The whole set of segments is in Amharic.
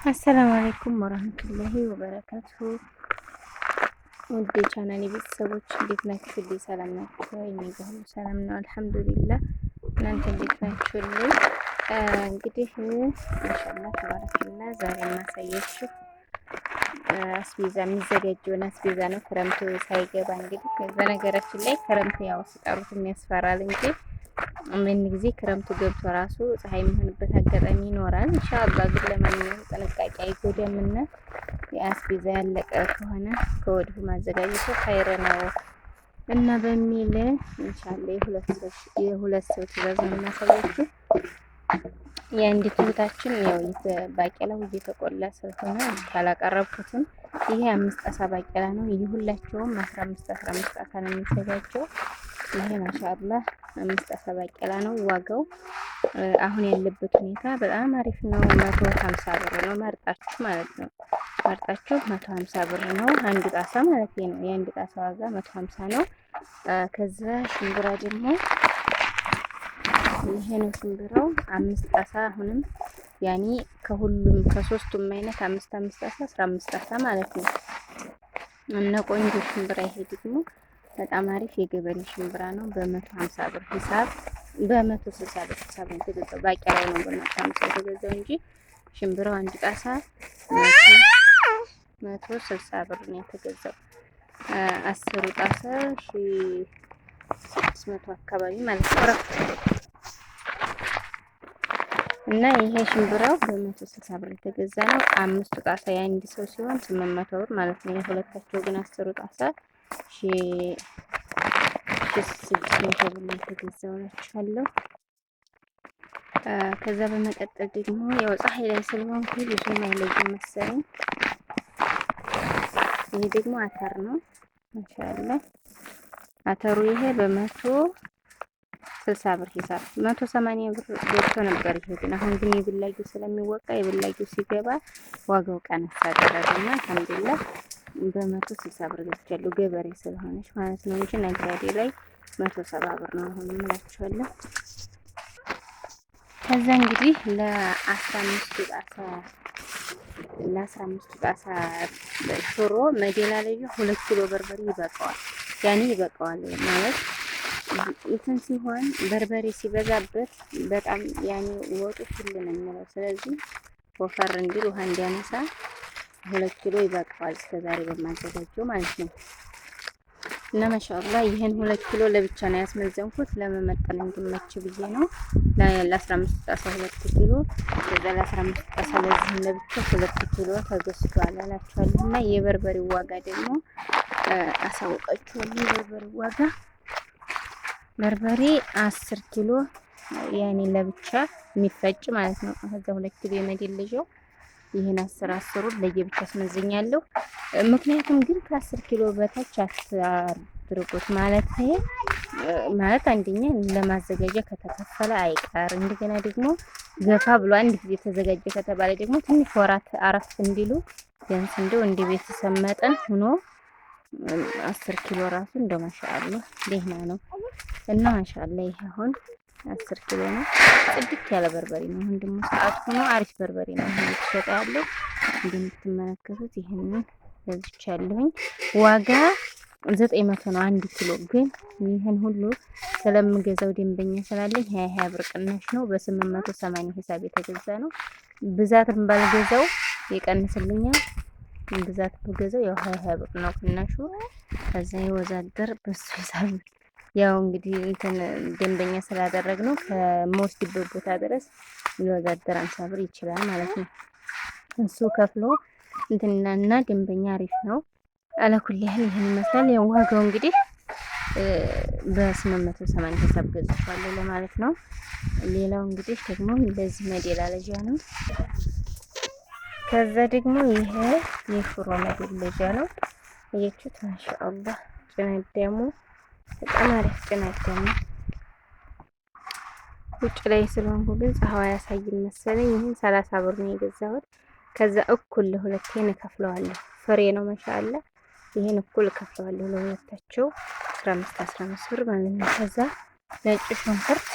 አሰላሙ አለይኩም ወራህመቱላሂ ወበረካቱሁ። ውድ የቻናሌ ቤተሰቦች እንዴት ናችሁ? ልይ ሰላም ናችሁ? እኔ ጋር ሁሉ ሰላም ነው አልሐምዱሊላህ። እናንተ እንዴት ናችሁልኝ? እንግዲህ ማሻአላህ ተባረከላህ ዛሬ የማሳያችሁ አስቤዛ የሚዘጋጀውን አስቤዛ ነው። ክረምቱ ሳይገባ እንግዲህ በነገራችን ላይ ክረምት ያው ሲጠሩት የሚያስፈራል እንጂ ምን ጊዜ ክረምቱ ገብቶ ራሱ ፀሐይ የሚሆንበት አጋጣሚ ይኖራል። ኢንሻአላህ ግን ለማንኛውም ጥንቃቄ አይጎዳምና የአስቤዛ ያለቀ ከሆነ ከወዲሁ ማዘጋጀቱ ኸይር ነው እና በሚል ኢንሻአላህ የሁለት ሰው ትዕዛዝ ነው የማሳያችሁ። የአንዲት እህታችን ያው ባቄላው እየተቆላ ስለሆነ ካላቀረብኩትም ይሄ 5 ጣሳ ባቄላ ነው። የሁላቸውም 15 ጣሳ ነው የሚዘጋጀው። ይሄ ማሻአላህ 5 ጣሳ ባቄላ ነው። ዋጋው አሁን ያለበት ሁኔታ በጣም አሪፍ ነው። 150 ብር ነው መርጣችሁ ማለት ነው። መርጣችሁ 150 ብር ነው አንድ ጣሳ ማለት ነው። የአንድ ጣሳ ዋጋ 150 ነው። ከዛ ሽምብራ ደግሞ ይሄ ነው ሽምብራው 5 ጣሳ አሁንም ያኔ ከሁሉም ከሶስቱም አይነት 5 ጣሳ 15 ጣሳ ማለት ነው። እና ቆንጆ ሽምብራ ይሄ ደግሞ በጣም አሪፍ የገበሬ ሽምብራ ነው። በ150 ብር ሂሳብ በ160 ብር ሂሳብ ነው የተገዛው። ባቄላው ነው በ150 የተገዛው እንጂ ሽምብራው አንድ ጣሳ 160 ብር ነው የተገዛው። 10 ጣሳ 1600 አካባቢ ማለት ነው። እና ይሄ ሽምብራው በ160 ብር የተገዛ ነው። 5 ጣሳ የአንድ ሰው ሲሆን 800 ብር ማለት ነው። የሁለታቸው ግን 10 ጣሳ 1600 ብር የተገዛው ናቸዋለሁ። ከዛ በመቀጠል ደግሞ ያው ፀሐይ ላይ ስለሆንኩ ብዙም አይለይም መሰለኝ። ይሄ ደግሞ አተር ነው ማሻአላህ። አተሩ ይሄ በ160 ብር ሂሳብ 180 ብር ገብቶ ነበር። ይሄ ግን አሁን ግን የብላጊው ስለሚወቃ የብላጊው ሲገባ ዋጋው ቀነስ አደረገና አልሐምዱሊላህ በ160 ብር ገዝቻለሁ። ገበሬ ስለሆነች ማለት ነው እንጂ ነጋዴ ላይ 170 ብር ነው አሁን እምላችኋለሁ። ከዛ እንግዲህ ለ15 ጣሳ ሽሮ መደላለያ 2 ኪሎ በርበሬ ይበቃዋል። ያኔ ይበቃዋል ማለት እንትን ሲሆን በርበሬ ሲበዛበት በጣም ያኔ ወጡ ሁሉ ነው የሚለው። ስለዚህ ወፈር እንዲል ውሃ እንዲያነሳ 2 ኪሎ ይበቃዋል እስከዛሬ በማዘጋጀው ማለት ነው። እና ማሻአላህ ይሄን 2 ኪሎ ለብቻ ነው ያስመዘንኩት ለመመጠን እንዲመች ብዬ ነው። ለ15 ጣሳ 2 ኪሎ ከዛ ለ15 ጣሳ ለዚህ ለብቻ 2 ኪሎ ተገዝቷል አላችኋለሁ። እና የበርበሬው ዋጋ ደግሞ አሳውቃችኋለሁ። የበርበሬው ዋጋ በርበሬ 10 ኪሎ ያኔ ለብቻ የሚፈጭ ማለት ነው። ከዛ 2 ኪሎ የመደለጃው ይሄን 10 ለየብቻ አስመዝኛለሁ። ምክንያቱም ግን ከ10 ኪሎ በታች አትድርጉት ማለት አንደኛ ለማዘጋጃ ከተከፈለ አይቀር፣ እንደገና ደግሞ ገፋ ብሎ አንድ ጊዜ ተዘጋጀ ከተባለ ደግሞ ትንሽ ወራት አረፍ እንዲሉ ቢያንስ እንደው እንደ ቤተሰብ መጠን ሆኖ 10 ኪሎ ራሱ እንደው ማሻአላህ ደህና ነው። እና ማሻአላህ ይሄ አሁን 10 ኪሎ ነው። ጽድት ያለ በርበሬ ነው። አሁን ደግሞ ሰዓት ሆኖ አሪፍ በርበሬ ነው ይሄ እየተሸጠ ያለው። እንደምትመለከቱት ይሄንን ገዝቻለሁኝ። ዋጋ 900 ነው 1 ኪሎ። ግን ይሄን ሁሉ ስለምገዛው ደንበኛ ስላለኝ 20 ብር ቅናሽ ነው። በ880 ሂሳብ የተገዛ ነው። ብዛትም ባልገዛው ይቀንስልኛል። ብዛት ብገዛው ያው 20 ብር ነው ቅናሹ። ከዛ ይወዛደር በሱ ሂሳብ ያው እንግዲህ እንትን ደንበኛ ስላደረግነው ከመወስድበት ቦታ ድረስ ይወዛደር 50 ብር ይችላል ማለት ነው። እሱ ከፍሎ እንትንና ደንበኛ አሪፍ ነው። አለኩል ያህል ይሄን ይመስላል። ያው ዋጋው እንግዲህ በ880 ሂሳብ ገዝቻለሁ ለማለት ነው። ሌላው እንግዲህ ደግሞ እንደዚህ መደላለጃ ነው። ከዛ ደግሞ ይሄ የሽሮ መደለጃ ነው። እየቹት ማሻአላህ ጭነት ደግሞ በጣም አሪፍ ጭነት ደግሞ ውጭ ላይ ስለሆንኩ ግን ፀሐይ ያሳይም መሰለኝ። ይሄን 30 ብር ነው የገዛሁት። ከዛ እኩል ለሁለቴን እከፍለዋለሁ። ፍሬ ነው ማሻአላህ። ይሄን እኩል እከፍለዋለሁ ለሁለታቸው 15 ብር ማለት ነው። ከዛ ነጭ ሽንኩርት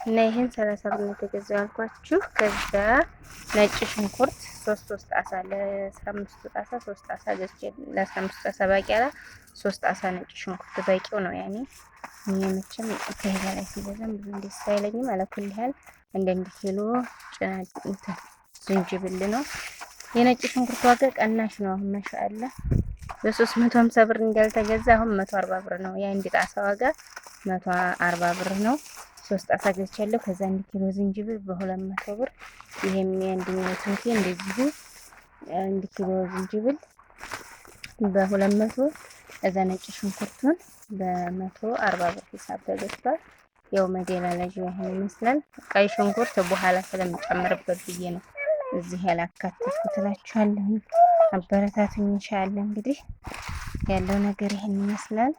እና ይሄን 30 ብር ነው የተገዛው ያልኳችሁ። ከዛ ነጭ ሽንኩርት 3 ጣሳ ለ15 ጣሳ 3 ጣሳ ገዝቼ ለ15 ጣሳ ባቂላ 3 ጣሳ ነጭ ሽንኩርት በቂው ነው። ያኔ እኔ መቼም ከዚህ በላይ ሲበዛም ብዙ ደስ አይለኝም። አለኩል ያህል አንዳንድ ኪሎ ዝንጅብል ነው። የነጭ ሽንኩርት ዋጋ ቀናሽ ነው። አሁን ማሻአላ በ350 ብር እንዳልተገዛ አሁን 140 ብር ነው። የአንድ ጣሳ ዋጋ 140 ብር ነው። 3 ጣሳ ገዝቻለሁ። ከዛ 1 ኪሎ ዝንጅብል በ200 ብር። ይሄም የአንደኛው ትንቴ እንደዚሁ 1 ኪሎ ዝንጅብል በ200። እዛ ነጭ ሽንኩርቱን በ140 ብር ሂሳብ ተገዝቷል። ያው መደላለጃው ይሄን ይመስላል። ቀይ ሽንኩርት በኋላ ስለምጨምርበት ብዬ ነው እዚህ ያላካተትኩት እላችኋለሁ። አበረታቱኝ ኢንሻአላህ። እንግዲህ ያለው ነገር ይሄን ይመስላል።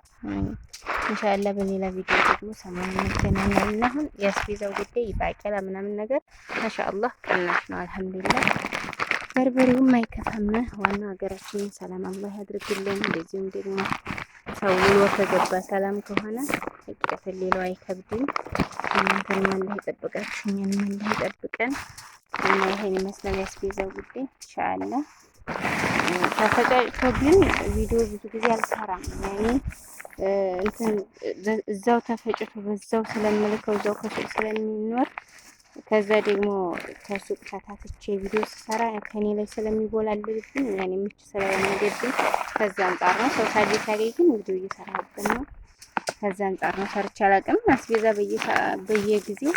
ኢንሻአላህ በሌላ ቪዲዮ ደግሞ ሰሞኑን እንገናኛለን። አሁን የአስቤዛው ጉዳይ ባቄላ ምናምን ነገር ማሻአላህ ቅናሽ ነው። አልሐምዱሊላህ በርበሬውም አይከፋም። ዋናው ሀገራችንን ሰላም አላህ ያድርግልን። እንደዚሁም ደግሞ ሰው ውሎ ከገባ ሰላም ከሆነ ሀቂቀትን ሌላው አይከብድም። እናንተንም አላህ ይጠብቃችሁ፣ እኛንም አላህ ይጠብቀን። እና ይሄን ይመስላል የአስቤዛው ጉዳይ ኢንሻአላህ። ተፈጫጭቶ ግን ቪዲዮ ብዙ ጊዜ አልሰራም። ያኔ እንትን እዛው ተፈጭቶ በዛው ስለምልከው እዛው ከሱቅ ስለሚኖር ከዛ ደግሞ ከሱቅ ተታትቼ ቪዲዮ ስሰራ ከኔ ላይ ስለሚቦላልብኝ ያኔ ምቹ ስለሚገድብኝ ከዛ አንጻር ነው። ሰው ሳይገኝ ግን ቪዲዮ እየሰራሁበት ነው። ከዛ አንጻር ነው ሰርቼ አላውቅም። አስቤዛ በየጊዜው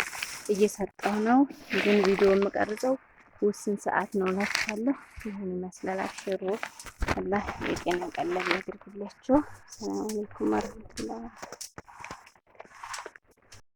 እየሰጠሁ ነው። ግን ቪዲዮ የምቀርጸው ውስን ሰዓት ነው እላችኋለሁ። ይህን ይመስላል። አብሽሩ። አላህ የጤና ቀለብ ያድርግላችሁ። ሰላም አለይኩም ወረህመቱላህ